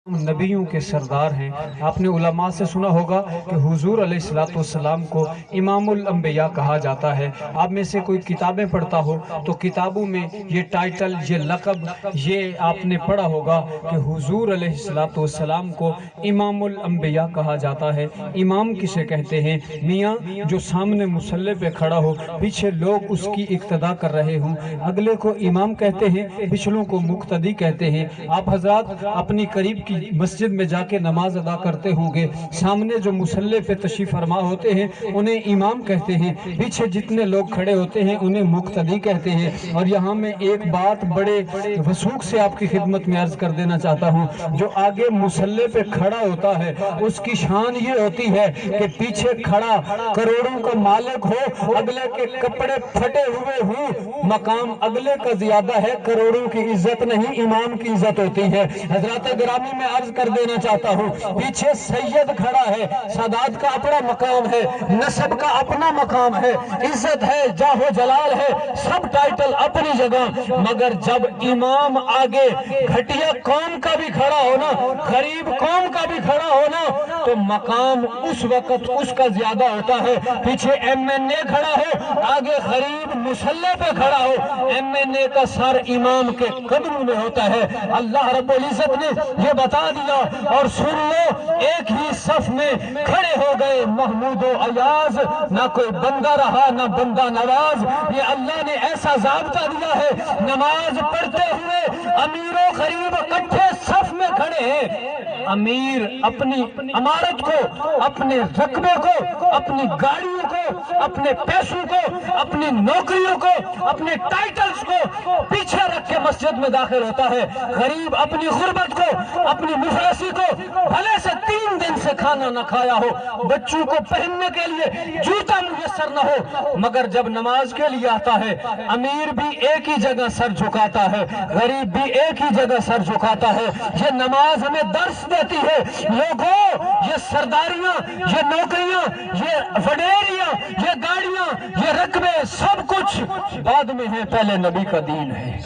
नबियों के सरदार हैं। आपने उलमा से सुना होगा कि हुजूर अलैहिस्सलाम को इमामुल अंबिया कहा जाता है। आप में से कोई किताबें पढ़ता हो तो किताबों में ये टाइटल, ये लक़ब, ये आपने पढ़ा होगा कि हुजूर अलैहिस्सलाम को इमामुल अंबिया कहा जाता है। इमाम किसे कहते हैं? मियाँ जो सामने मुसल्ले पे खड़ा हो, पीछे लोग उसकी इक्तदा कर रहे हों, अगले को इमाम कहते हैं, पिछलों को मुक्तदी कहते हैं। आप हजरात अपनी करीब की मस्जिद में जाके नमाज अदा करते होंगे, सामने जो मुसल्ले पे तशरीफ फरमा होते हैं उन्हें इमाम कहते हैं, पीछे जितने लोग खड़े होते हैं उन्हें मुक्तदी कहते हैं। और यहाँ मैं एक बात बड़े वसूख से आपकी खिदमत में अर्ज कर देना चाहता हूँ, जो आगे मुसल्ले पे खड़ा होता है उसकी शान ये होती है कि पीछे खड़ा करोड़ों का मालिक हो, अगले के कपड़े फटे हुए हों, मकाम अगले का ज्यादा है, करोड़ों की इज्जत नहीं, इमाम की इज्जत होती है। हजरत गिरामी में अर्ज कर देना चाहता हूँ, पीछे सैयद खड़ा है, सादात का अपना मकाम है, नसब का अपना मकाम है, इज्जत है, जाहो जलाल है, सब टाइटल अपनी जगह, मगर जब इमाम आगे घटिया कौम का भी खड़ा होना, गरीब कौम का भी खड़ा होना, तो मकाम उस वक्त उसका ज्यादा होता है। पीछे एमएनए खड़ा हो, आगे गरीब मुसल्ले पे खड़ा हो, एमएनए का सर इमाम के कदमों में होता है। अल्लाह रब्बुल इज्जत ने ये बता दिया। और सुन लो, एक ही सफ में खड़े हो गए महमूद और अयाज, ना कोई बंदा रहा ना बंदा नवाज। ये अल्लाह ने ऐसा ज़ाब्ता दिया है, नमाज पढ़ते हुए अमीर और गरीब इकट्ठे सफ में खड़े हैं। अमीर अपनी इमारत को, अपने रकबे को, अपनी गाड़ियों को, अपने पैसों को, अपनी नौकरियों को, अपने टाइटल्स को पीछे रख के मस्जिद में दाखिल होता है। गरीब अपनी गुर्बत को, अपनी मुफलसी को, भले से 3 दिन से खाना न खाया हो, बच्चों को पहनने के लिए जूता मुयस्सर न हो, मगर जब नमाज के लिए आता है, अमीर भी एक ही जगह सर झुकाता है, गरीब भी एक ही जगह सर झुकाता है। ये नमाज हमें दर्श देती है, लोगों, ये सरदारियां, ये नौकरियां, ये वडेरियां, ये गाड़ियां, ये रकबे, सब कुछ बाद में है, पहले नबी का दीन है।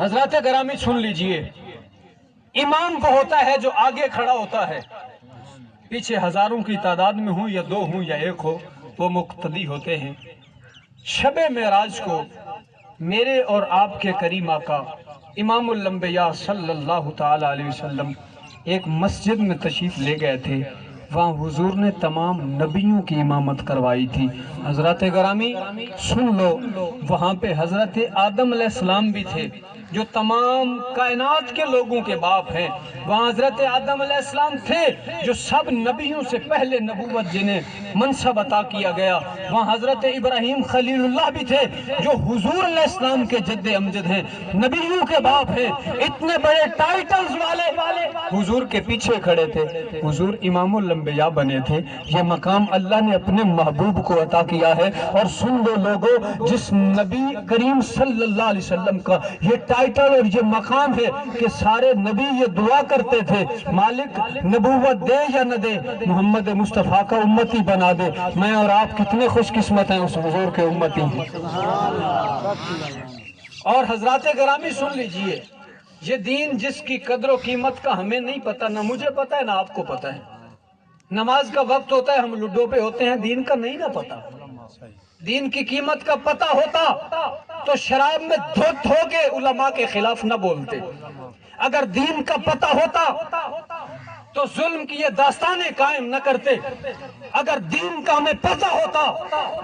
हजरत गिरामी सुन लीजिए, इमाम वो होता है जो आगे खड़ा होता है, पीछे हजारों की तादाद में हो या 2 हो या 1 हो, वो मुक्तदी होते हैं। शबे मेराज को मेरे और आपके करीम आका इमामुल अंबिया सल्लल्लाहु ताला अलैहि वसल्लम एक मस्जिद में तशरीफ ले गए थे। वहाँ हुजूर ने तमाम नबियों की इमामत करवाई थी। हजरत गिरामी सुन लो, वहाँ पे हजरत आदम अलैहिस्सलाम भी थे जो तमाम कायनात के लोगों के बाप हैं। वहाँ हजरत आदम अलैहिस्सलाम थे जो सब नबियों से पहले नबूवत जिन्हें मनसब अता किया गया। वहाँ हजरत इब्राहीम खलीलुल्लाह भी थे जो हुजूर अलैहिस्सलाम के जद्दे अमजद हैं, नबियों के बाप हैं। इतने बड़े टाइटल्स वाले हुजूर के पीछे खड़े थे, हुजूर इमामुल अंबिया बने थे। ये मकाम अल्लाह ने अपने महबूब को अता किया है। और सुन लो लोगों, जिस नबी करीम सल्लल्लाहु अलैहि वसल्लम का ये टाइटल और ये मकाम है कि सारे नबी ये दुआ करते थे, मालिक नबूवत दे या न दे, मोहम्मद मुस्तफ़ा का उम्मती बना दे। मैं और आप कितने खुशकिस्मत हैं, उस हुजूर के उम्मती हैं। और हजरात गिरामी सुन लीजिए, ये दीन जिसकी कदर और कीमत का हमें नहीं पता, ना मुझे पता है ना आपको पता है। नमाज का वक्त होता है, हम लुड्डो पे होते हैं, दीन का नहीं ना पता। दीन की कीमत का पता होता तो शराब में धो के उलमा के खिलाफ न बोलते। अगर दीन का पता होता तो जुल्म की ये दास्तानें कायम न करते। अगर दीन का हमें पता होता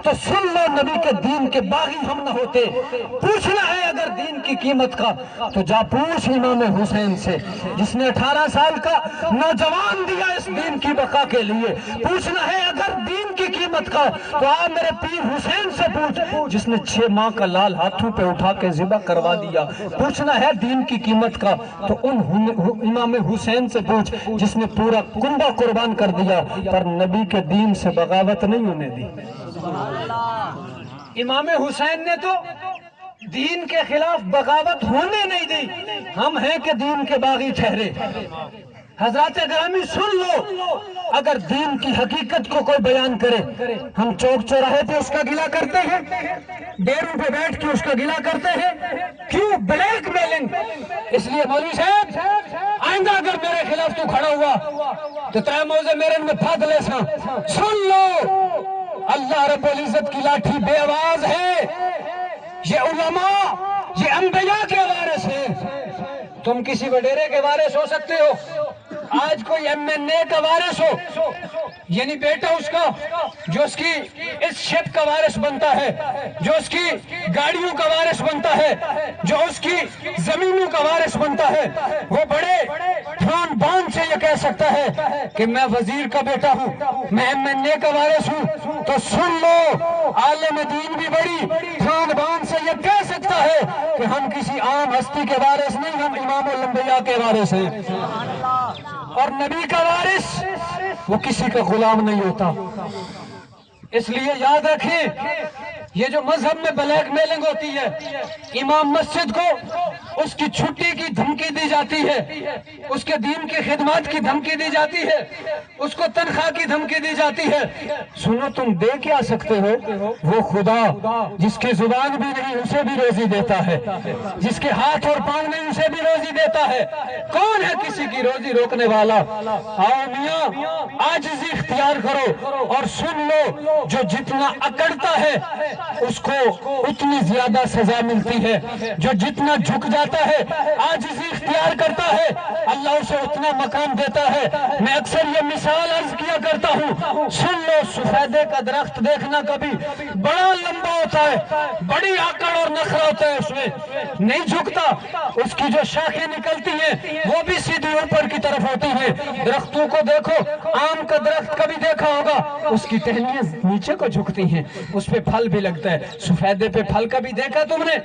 तो सुन लो, नबी के दीन के बागी हम न होते। पूछना है अगर दीन की कीमत का तो जा पूछ इमाम हुसैन से, जिसने 18 साल का नौजवान दिया इस दीन की बका के लिए। पूछना है अगर दीन की कीमत का तो आ मेरे पीर हुसैन से पूछ, जिसने 6 माह का लाल हाथों पे उठा के ज़िबा करवा दिया। पूछना है दीन की कीमत का तो उन इमाम हुसैन से पूछ, जिसने पूरा कुंबा कुर्बान कर दिया पर नबी के दीन से बगावत नहीं होने दी। इमाम हुसैन ने तो दीन के खिलाफ बगावत होने नहीं दी। हम हैं कि दीन के बागी ठहरे। حضرات گرامی سن لو، اگر دین کی حقیقت کو کوئی بیان کرے، ہم چوک چوراہے پہ اس کا گلہ کرتے ہیں، ڈیروں پہ بیٹھ کے اس کا گلہ کرتے ہیں، کیوں؟ Black mailing. اس لیے مولوی صاحب آئندہ اگر میرے خلاف تو کھڑا ہوا تو ترے موزے میرے میں پھاد لے سا۔ سن لو، اللہ رب العزت کی لاٹھی بے آواز ہے، یہ علماء، یہ انبیاء کے وارث ہیں۔ تم کسی وڈیرے کے وارث ہو سکتے ہو، آج کوئی ایم این اے کا وارث ہو، یعنی بیٹا اس کا جو اس کی اس شپ کا وارث بنتا ہے، جو اس کی گاڑیوں کا وارث بنتا ہے، جو اس کی زمینوں کا وارث بنتا ہے، وہ بڑے تھان بان سے یہ کہہ سکتا ہے کہ میں وزیر کا بیٹا ہوں، میں ایم این اے کا وارث ہوں۔ تو سن لو، عالم دین بھی بڑی تھان بان سے یہ کہہ سکتا ہے کہ ہم کسی عام ہستی کے وارث نہیں، ہم امام الانبیاء کے وارث ہیں۔ اور نبی کا وارث وہ کسی کا غلام نہیں ہوتا۔ اس لیے یاد رکھیں، یہ جو مذہب میں بلیک میلنگ ہوتی ہے، امام مسجد کو اس کی چھٹی کی دھمکی دی جاتی ہے، اس کے دین کی خدمات کی دھمکی دی جاتی ہے، اس کو تنخواہ کی دھمکی دی جاتی ہے۔ سنو، تم دے کیا سکتے ہو؟ وہ خدا جس کی زبان بھی نہیں اسے بھی روزی دیتا ہے، جس کے ہاتھ اور پاؤں نہیں اسے بھی روزی دیتا ہے۔ کون ہے کسی کی روزی روکنے والا؟ آؤ میاں، عاجزی اختیار کرو اور سن لو، جو جتنا اکڑتا ہے اس کو اتنی زیادہ سزا ملتی ہے، جو جتنا جھک جاتا ہے، عاجزی اختیار کرتا ہے، اللہ اسے اتنا مقام دیتا ہے۔ میں اکثر یہ مثال عرض کیا کرتا ہوں، سن لو، سفیدے کا درخت دیکھنا کبھی بڑا لمبا ہوتا ہے، بڑی آکڑ اور نخرہ ہوتا ہے، اس میں نہیں جھکتا، اس کی جو شاخیں نکلتی ہیں وہ بھی سیدھی اوپر کی طرف ہوتی ہیں۔ درختوں کو دیکھو، آم کا درخت کبھی دیکھا ہوگا، اس کی ٹہنیاں نیچے کو جھکتی ہیں، اس پہ پھل بھی لگتا ہے۔ سفیدے پہ پھل کبھی دیکھا تم نے؟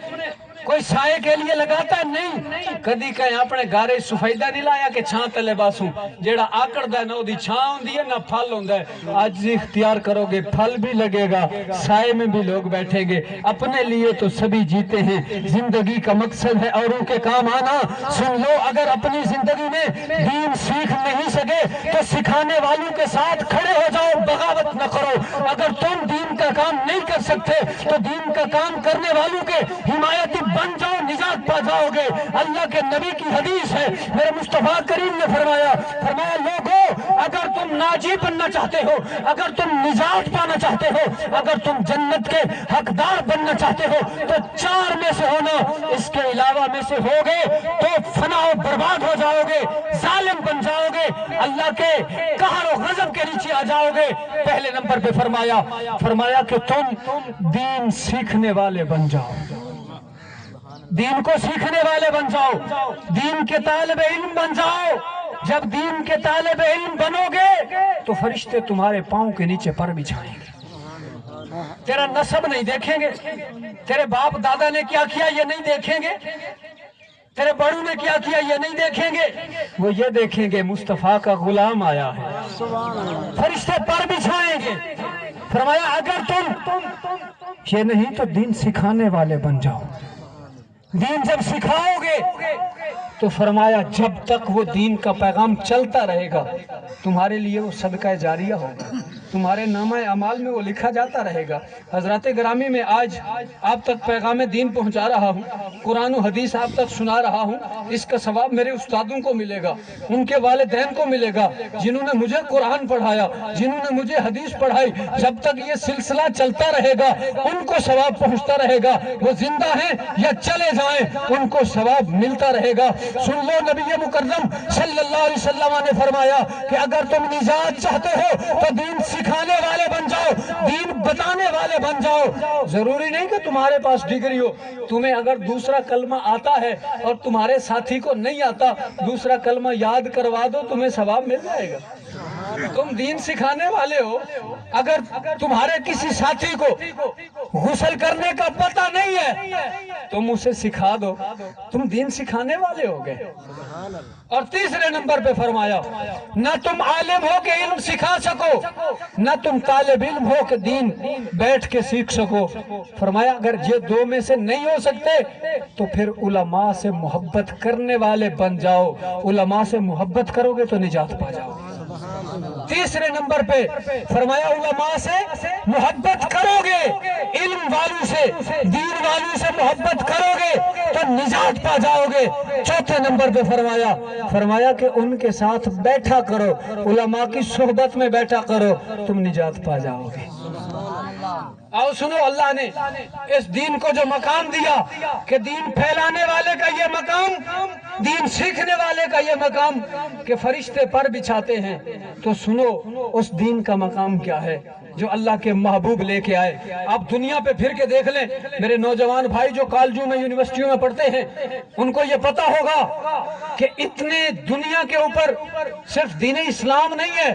کوئی سائے کے لیے لگاتا ہے؟ نہیں۔ کدی کہیں اپنے گارے سفیدہ نہیں لایا کہ چھاں تلے باسوں، جیڑا آکڑ دا نہ دی چھاں ہوندی ہے نہ پھل ہوندا ہے۔ آج اختیار کرو گے، پھل بھی لگے گا، سائے میں بھی لوگ بیٹھیں گے۔ اپنے لیے تو سبھی جیتے ہیں، زندگی کا مقصد ہے اوروں کے کام آنا۔ سن لو، اگر اپنی زندگی میں دین سیکھ نہیں سکے تو سکھانے والوں کے ساتھ کھڑے ہو جاؤ، بغاوت نہ کرو۔ اگر تم دین کا کام نہیں کر سکتے تو دین کا کام کرنے والوں کے حمایتی بن جاؤ، نجات پا جاؤ گے۔ اللہ کے نبی کی حدیث ہے، میرے مصطفیٰ کریم نے فرمایا لوگوں، اگر تم ناجی بننا چاہتے ہو، اگر تم نجات پانا چاہتے ہو، اگر تم جنت کے حقدار بننا چاہتے ہو تو چار میں سے ہونا، اس کے علاوہ میں سے ہوگے تو فنا و برباد ہو جاؤ گے، ظالم بن جاؤ گے، اللہ کے قہر و غضب کے نیچے آ جاؤ گے۔ پہلے نمبر پہ فرمایا کہ تم دین سیکھنے والے بن جاؤ، دین کو سیکھنے والے بن جاؤ، دین کے طالب علم بن جاؤ۔ جب دین کے طالب علم بنو گے تو فرشتے تمہارے پاؤں کے نیچے پر بچھائیں گے، تیرا نسب نہیں دیکھیں گے، تیرے باپ دادا نے کیا کیا یہ نہیں دیکھیں گے، تیرے بڑوں نے کیا کیا یہ نہیں دیکھیں گے، وہ یہ دیکھیں گے مصطفیٰ کا غلام آیا ہے، فرشتے پر بچھائیں گے۔ فرمایا اگر تم یہ نہیں تو دین سکھانے والے بن جاؤ۔ دین جب سکھاؤ گے تو فرمایا جب تک وہ دین کا پیغام چلتا رہے گا تمہارے لیے وہ صدقہ جاریہ ہوگا، تمہارے نامہ اعمال میں وہ لکھا جاتا رہے گا۔ حضرات گرامی، میں آج آپ تک پیغام دین پہنچا رہا ہوں، قرآن و حدیث آپ تک سنا رہا ہوں، اس کا ثواب میرے استادوں کو ملے گا، ان کے والدین کو ملے گا، جنہوں نے مجھے قرآن پڑھایا، جنہوں نے مجھے حدیث پڑھائی۔ جب تک یہ سلسلہ چلتا رہے گا ان کو ثواب پہنچتا رہے گا، وہ زندہ ہیں یا چلے جائیں ان کو ثواب ملتا رہے گا۔ سن لو، نبی مکرم صلی اللہ علیہ وسلم نے فرمایا کہ اگر تم نجات چاہتے ہو تو دین سکھانے والے بن جاؤ، دین بتانے والے بن جاؤ۔ ضروری نہیں کہ تمہارے پاس ڈگری ہو، تمہیں اگر دوسرا کلمہ آتا ہے اور تمہارے ساتھی کو نہیں آتا، دوسرا کلمہ یاد کروا دو، تمہیں ثواب مل جائے گا۔ तुम दीन सिखाने वाले हो, अगर तुम्हारे किसी साथी को गुस्ल करने का पता नहीं है तुम उसे सिखा दो, तुम दीन सिखाने वाले हो गए। और तीसरे नंबर पे फरमाया, न तुम आलिम हो के इल्म सिखा सको, न तुम तालिब इल्म हो के दीन बैठ के सीख सको। फरमाया अगर ये दो में से नहीं हो सकते तो फिर उलमा से मोहब्बत करने वाले बन जाओ, उलमा से मोहब्बत करोगे तो निजात पा जाओगे। तीसरे नंबर पे फरमाया उलमा से मोहब्बत करोगे, इल्म वालों से, दीन वालों से मोहब्बत करोगे तो निजात पा जाओगे। चौथे नंबर पे फरमाया कि उनके साथ बैठा करो, उलमा की सोहबत में बैठा करो, तुम निजात पा जाओगे। आओ सुनो, अल्लाह ने इस दीन को जो मकाम दिया कि दीन फैलाने वाले का ये मकाम, दीन सीखने वाले का ये मकाम कि फरिश्ते पर बिछाते हैं, तो सुनो उस दीन का मकाम क्या है जो अल्लाह के महबूब लेके आए। आप दुनिया पे फिर के देख लें, मेरे नौजवान भाई जो कॉलेजों में, यूनिवर्सिटियों में पढ़ते हैं, उनको ये पता होगा कि इतने दुनिया के ऊपर सिर्फ दीन इस्लाम नहीं है,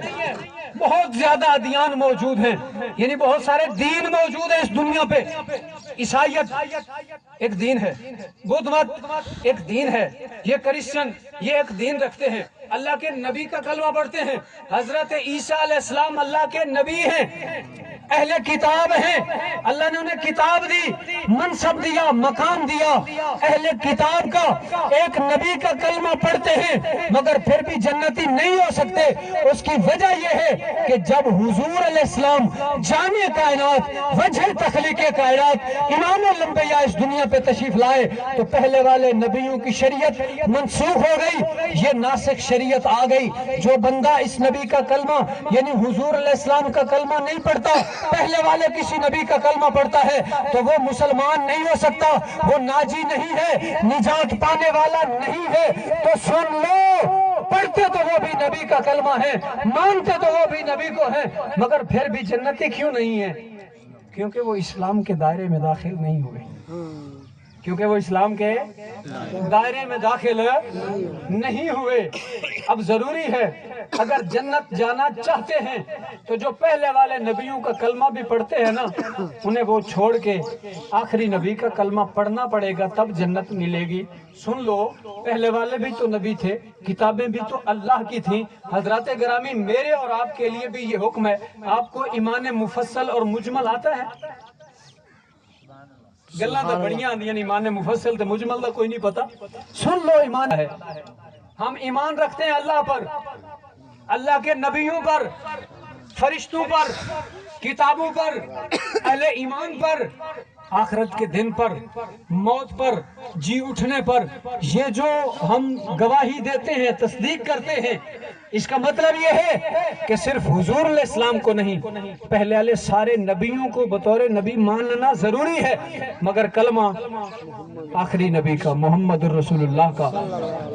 बहुत ज्यादा अदियान मौजूद हैं, यानी बहुत सारे दीन मौजूद है इस दुनिया पे। ईसाइयत एक दीन है, बुद्ध मत एक दीन है, ये क्रिश्चियन ये एक दीन रखते हैं, अल्लाह के नबी का कलमा पढ़ते हैं, हजरत ईसा अलैहिस्सलाम अल्लाह के नबी हैं, अहले किताब हैं, अल्लाह ने उन्हें किताब दी, मनसब दिया, मकाम दिया, अहले किताब का एक नबी का कलमा पढ़ते हैं मगर फिर भी जन्नती नहीं हो सकते। उसकी वजह यह है कि जब हुजूर अलैहिस्सलाम जाने कायनात, वजह तखलीक कायनात, इमाम लंबिया इस दुनिया पे तशरीफ लाए तो पहले वाले नबियों की शरीयत मनसूख हो गई, ये नासिक शरीयत आ गई। जो बंदा इस नबी का कलमा यानी हुजूर अलैहिस्सलाम का कलमा नहीं पढ़ता, पहले वाले किसी नबी का कलमा पढ़ता है तो वो मुसलमान नहीं हो सकता, वो नाजी नहीं है, निजात पाने वाला नहीं है। तो सुन लो, पढ़ते तो वो भी नबी का कलमा है, मानते तो वो भी नबी को है, मगर फिर भी जन्नती क्यों नहीं है? क्योंकि वो इस्लाम के दायरे में दाखिल नहीं हुए, क्योंकि वो इस्लाम के दायरे में दाखिल नहीं हुए। अब जरूरी है अगर जन्नत जाना चाहते हैं तो जो पहले वाले नबियों का कलमा भी पढ़ते हैं ना, उन्हें वो छोड़ के आखिरी नबी का कलमा पढ़ना पड़ेगा, तब जन्नत मिलेगी। सुन लो, पहले वाले भी तो नबी थे, किताबें भी तो अल्लाह की थी। हजरत गिरामी, मेरे और आपके लिए भी ये हुक्म है। आपको ईमान मुफस्सल और मुजमल आता है? गल्ला तो बढ़िया आंदियां, ईमान मुफस्सल तो मुजमल का कोई नहीं पता। सुन लो, ईमान है, हम ईमान रखते हैं अल्लाह पर, अल्लाह के नबियों पर, फरिश्तों पर, किताबों पर, अहले ईमान पर, आखिरत के दिन पर, मौत पर, जी उठने पर। ये जो हम गवाही देते हैं, तस्दीक करते हैं, इसका मतलब ये है कि सिर्फ हुजूर अलैहिस्सलाम को नहीं, पहले वाले सारे नबियों को बतौर नबी मानना जरूरी है, मगर कलमा आखिरी नबी का, मोहम्मद रसूलुल्लाह का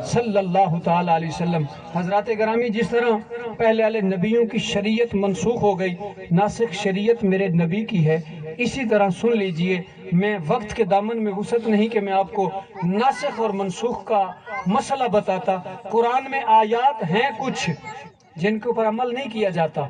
सल्लल्लाहु ताला अलैहि वसल्लम। हजरत गिरामी, जिस तरह पहले वाले नबियों की शरीयत मनसूख हो गई, नासिक शरीयत मेरे नबी की है, इसी तरह सुन लीजिए, मैं वक्त के दामन में वसअत नहीं कि मैं आपको नासिख और मनसूख का मसला बताता। कुरान में आयात हैं कुछ जिनके ऊपर अमल नहीं किया जाता,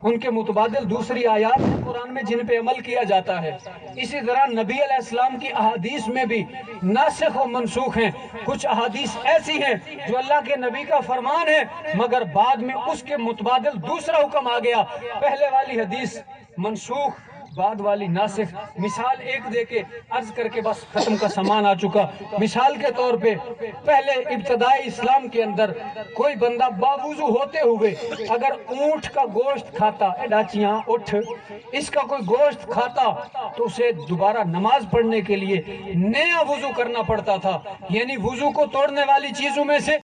उनके मुतबादिल दूसरी आयात हैं कुरान में जिन पे अमल किया जाता है। इसी तरह नबी अलैहिस्सलाम की अहादीस में भी नासिख और मनसूख हैं। कुछ अहादीस ऐसी हैं जो अल्लाह के नबी का फरमान है मगर बाद में उसके मुतबादिल दूसरा हुक्म आ गया, पहले वाली हदीस मनसूख, बाद वाली नासिख। मिसाल एक देके अर्ज करके बस खत्म का सामान आ चुका। मिसाल के तौर पे पहले इब्तदाई इस्लाम के अंदर कोई बंदा बावुजू होते हुए अगर ऊंट का गोश्त खाता, डाचियां उठ, इसका कोई गोश्त खाता तो उसे दोबारा नमाज पढ़ने के लिए नया वुजू करना पड़ता था। यानी वुजू को तोड़ने वाली चीजों में से